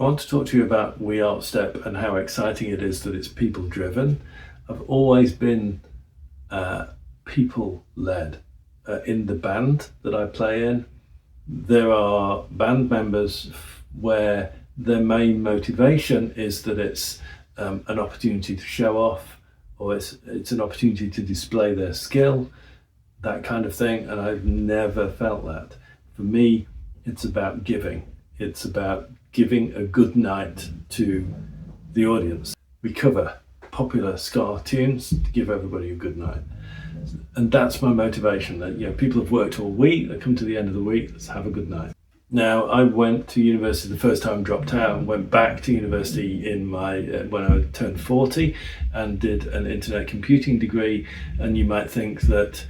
I want to talk to you about ArtStep and how exciting it is that it's people driven. I've always been people led. In the band that I play in, there are band members where their main motivation is that it's an opportunity to show off, or it's an opportunity to display their skill, that kind of thing. And I've never felt that. For me, it's about giving. It's about giving a good night to the audience. We cover popular ska tunes to give everybody a good night. And that's my motivation, that people have worked all week, they come to the end of the week, let's have a good night. Now, I went to university the first time, dropped out, and went back to university in when I turned 40 and did an internet computing degree. And you might think that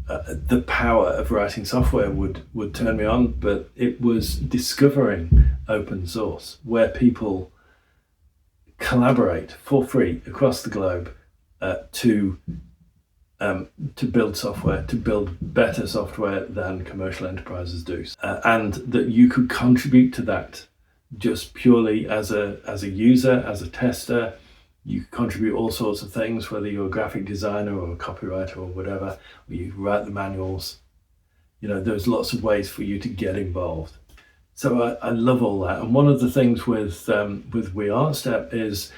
the power of writing software would turn me on, but it was discovering open source, where people collaborate for free across the globe to build software, to build better software than commercial enterprises do, and that you could contribute to that just purely as a user, as a tester. You contribute all sorts of things, whether you're a graphic designer or a copywriter or whatever, or you write the manuals. There's lots of ways for you to get involved. So I love all that. And one of the things with ArtStep is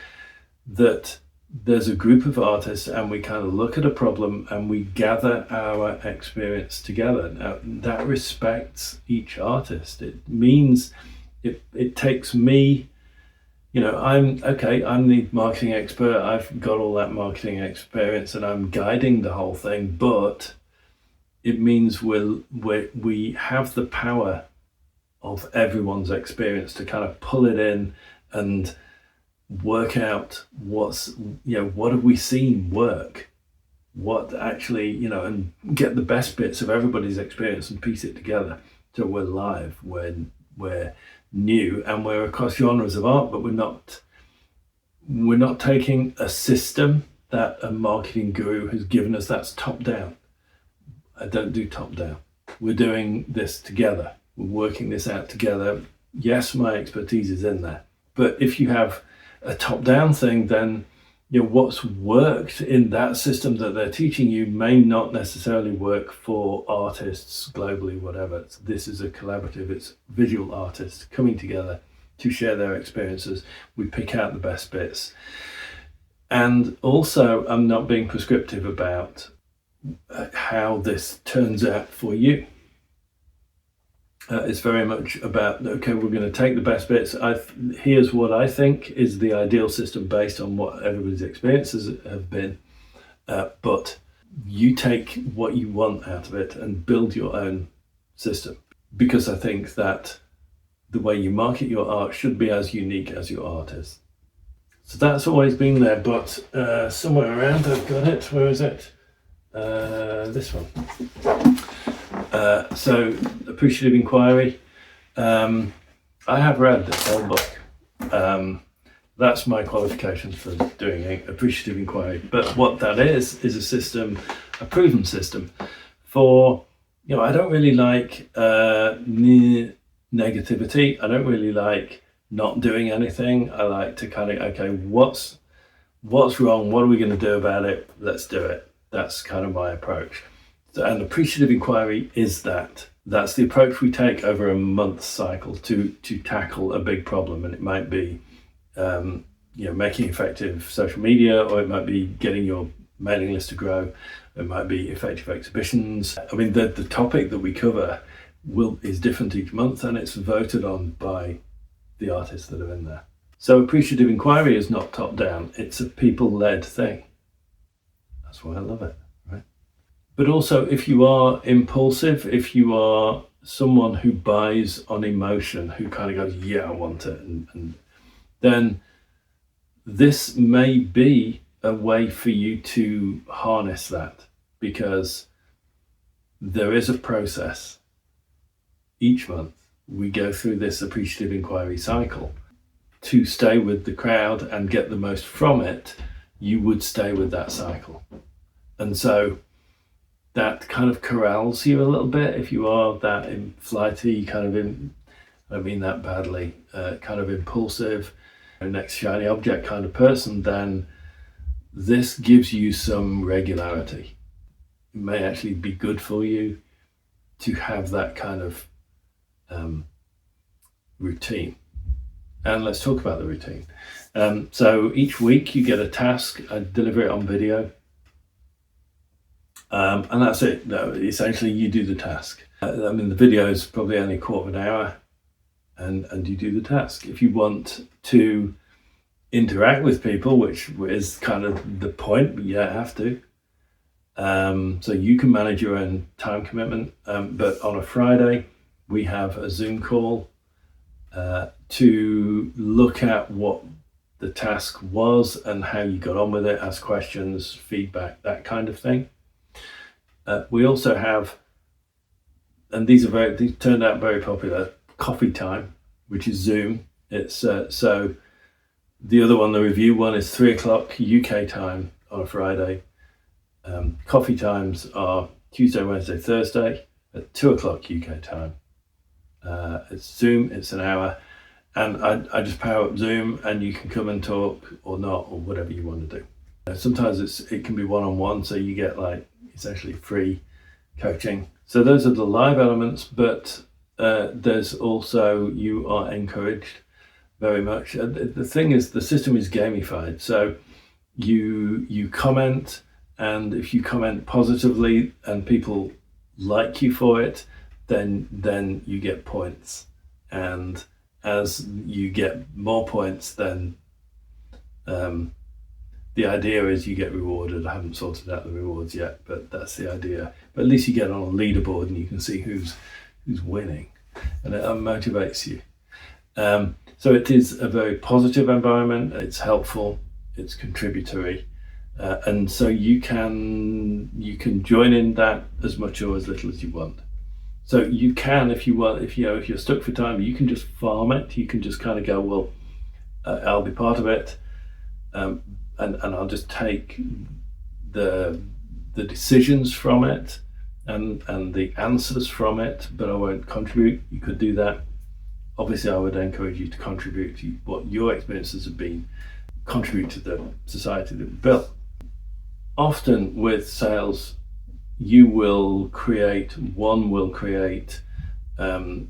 that there's a group of artists, and we kind of look at a problem and we gather our experience together. Now, that respects each artist. It means it takes me, I'm the marketing expert. I've got all that marketing experience and I'm guiding the whole thing, but it means we have the power of everyone's experience to kind of pull it in and work out what have we seen work, what actually, and get the best bits of everybody's experience and piece it together. So we're live, we're new, and we're across genres of art, but we're not taking a system that a marketing guru has given us that's top down. I don't do top down. We're doing this together. We're working this out together. Yes, my expertise is in there, but if you have a top-down thing, then what's worked in that system that they're teaching you may not necessarily work for artists globally, whatever. This is a collaborative. It's visual artists coming together to share their experiences. We pick out the best bits. And also, I'm not being prescriptive about how this turns out for you. It's very much about, okay, we're going to take the best bits. Here's what I think is the ideal system based on what everybody's experiences have been. But you take what you want out of it and build your own system. Because I think that the way you market your art should be as unique as your art is. So that's always been there, but somewhere around I've got it. Where is it? This one. So Appreciative Inquiry. I have read this whole book. That's my qualifications for doing Appreciative Inquiry. But what that is a system, a proven system for, I don't really like negativity. I don't really like not doing anything. I like to kind of, okay, what's wrong? What are we going to do about it? Let's do it. That's kind of my approach. And Appreciative Inquiry is that. That's the approach we take over a month cycle to tackle a big problem. And it might be, making effective social media, or it might be getting your mailing list to grow. It might be effective exhibitions. I mean, the topic that we cover is different each month, and it's voted on by the artists that are in there. So Appreciative Inquiry is not top down. It's a people-led thing. That's why I love it, right? But also, if you are impulsive, if you are someone who buys on emotion, who kind of goes, yeah, I want it, and then this may be a way for you to harness that, because there is a process. Each month, we go through this Appreciative Inquiry cycle. To stay with the crowd and get the most from it, you would stay with that cycle. And so that kind of corrals you a little bit if you are that flighty, kind of I mean that badly, kind of impulsive, next shiny object kind of person, then this gives you some regularity. It may actually be good for you to have that kind of routine. And let's talk about the routine. So each week you get a task, I deliver it on video. And that's it. No, essentially you do the task. I mean, the video is probably only a quarter of an hour, and you do the task. If you want to interact with people, which is kind of the point, but you don't have to. So you can manage your own time commitment. But on a Friday, we have a Zoom call to look at what the task was and how you got on with it, ask questions, feedback, that kind of thing. We also have, and these turned out very popular, coffee time, which is Zoom. It's so the other one, the review one, is 3:00 UK time on a Friday. Coffee times are Tuesday, Wednesday, Thursday at 2:00 UK time. It's Zoom, it's an hour, and I just power up Zoom and you can come and talk or not, or whatever you want to do. Sometimes it can be one-on-one, so you get like essentially free coaching. So those are the live elements, but there's also, you are encouraged very much. The thing is, the system is gamified. So you comment, and if you comment positively and people like you for it, then you get points. And as you get more points, then the idea is you get rewarded. I haven't sorted out the rewards yet, but that's the idea. But at least you get on a leaderboard and you can see who's winning, and it motivates you. So it is a very positive environment. It's helpful. It's contributory, and so you can join in that as much or as little as you want. So you can, if you want, if you're stuck for time, you can just farm it. You can just kind of go, well, I'll be part of it. And I'll just take the decisions from it and the answers from it, but I won't contribute. You could do that. Obviously, I would encourage you to contribute to what your experiences have been, contribute to the society that we built. Often with sales, you will create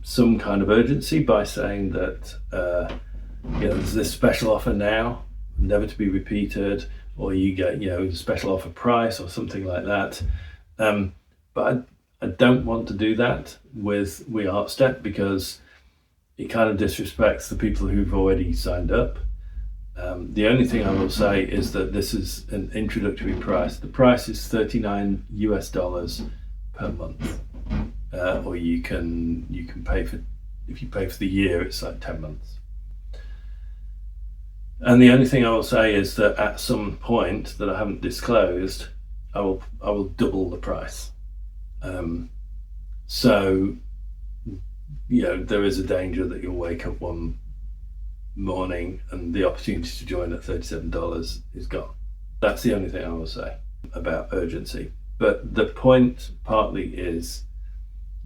some kind of urgency by saying that there's this special offer now, never to be repeated, or you get a special offer price or something like that. But I don't want to do that with ArtStep, because it kind of disrespects the people who've already signed up. The only thing I will say is that this is an introductory price. The price is $39 US per month, or you can pay for, if you pay for the year, it's like 10 months. And the only thing I will say is that at some point that I haven't disclosed, I will double the price. So there is a danger that you'll wake up one morning and the opportunity to join at $37 is gone. That's the only thing I will say about urgency. But the point partly is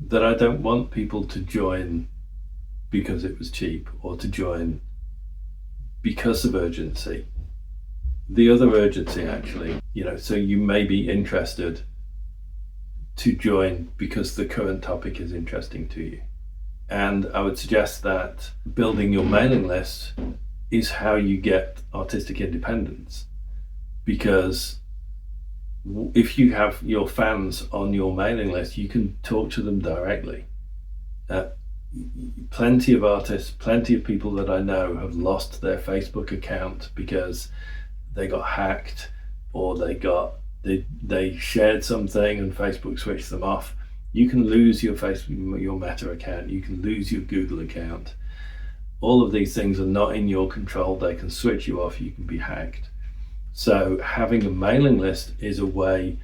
that I don't want people to join because it was cheap, or to join because of urgency. The other urgency, actually, so you may be interested to join because the current topic is interesting to you. And I would suggest that building your mailing list is how you get artistic independence, because if you have your fans on your mailing list, you can talk to them directly. Plenty of artists, plenty of people that I know have lost their Facebook account because they got hacked, or they shared something and Facebook switched them off. You can lose your Meta account, you can lose your Google account. All of these things are not in your control. They can switch you off, you can be hacked. So having a mailing list is a way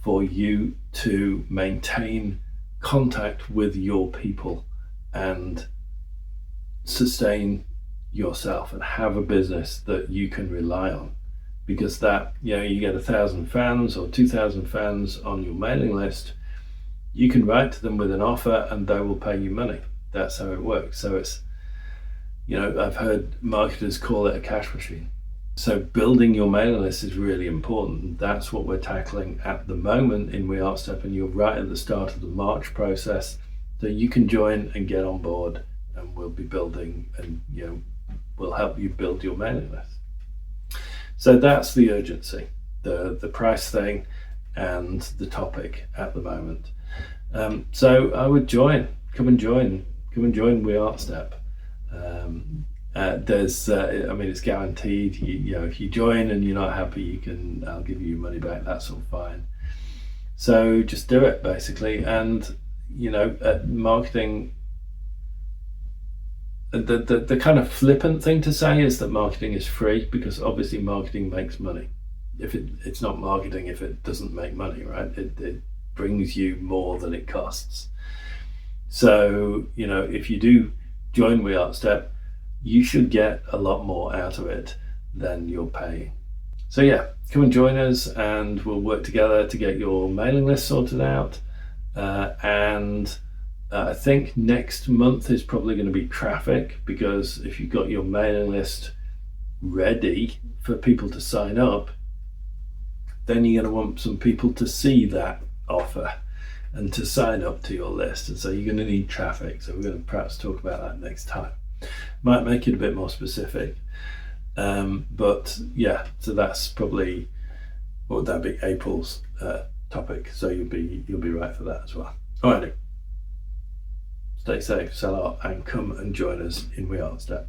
for you to maintain contact with your people and sustain yourself and have a business that you can rely on, because that you get 1,000 fans or 2,000 fans on your mailing list, you can write to them with an offer and they will pay you money. that's how it works. So it's, I've heard marketers call it a cash machine. So building your mailing list is really important. That's what we're tackling at the moment in ArtStep, and you're right at the start of the March process. So you can join and get on board, and we'll be building, and we'll help you build your mailing list. So that's the urgency, the price thing, and the topic at the moment. So I would come and join ArtStep. It's guaranteed. If you join and you're not happy, I'll give you your money back. That's all fine. So just do it, basically. And marketing, the kind of flippant thing to say is that marketing is free, because obviously marketing makes money. If it's not marketing if it doesn't make money, right? It brings you more than it costs. So if you do join ArtStep, you should get a lot more out of it than you're paying. So yeah, come and join us, and we'll work together to get your mailing list sorted out. I think next month is probably going to be traffic, because if you've got your mailing list ready for people to sign up, then you're going to want some people to see that offer and to sign up to your list. And so you're going to need traffic. So we're going to perhaps talk about that next time. Might make it a bit more specific. But yeah, so that's probably, what would that be, April's topic. So you'll be right for that as well. Alrighty. Stay safe, sell art, and come and join us in ArtStep.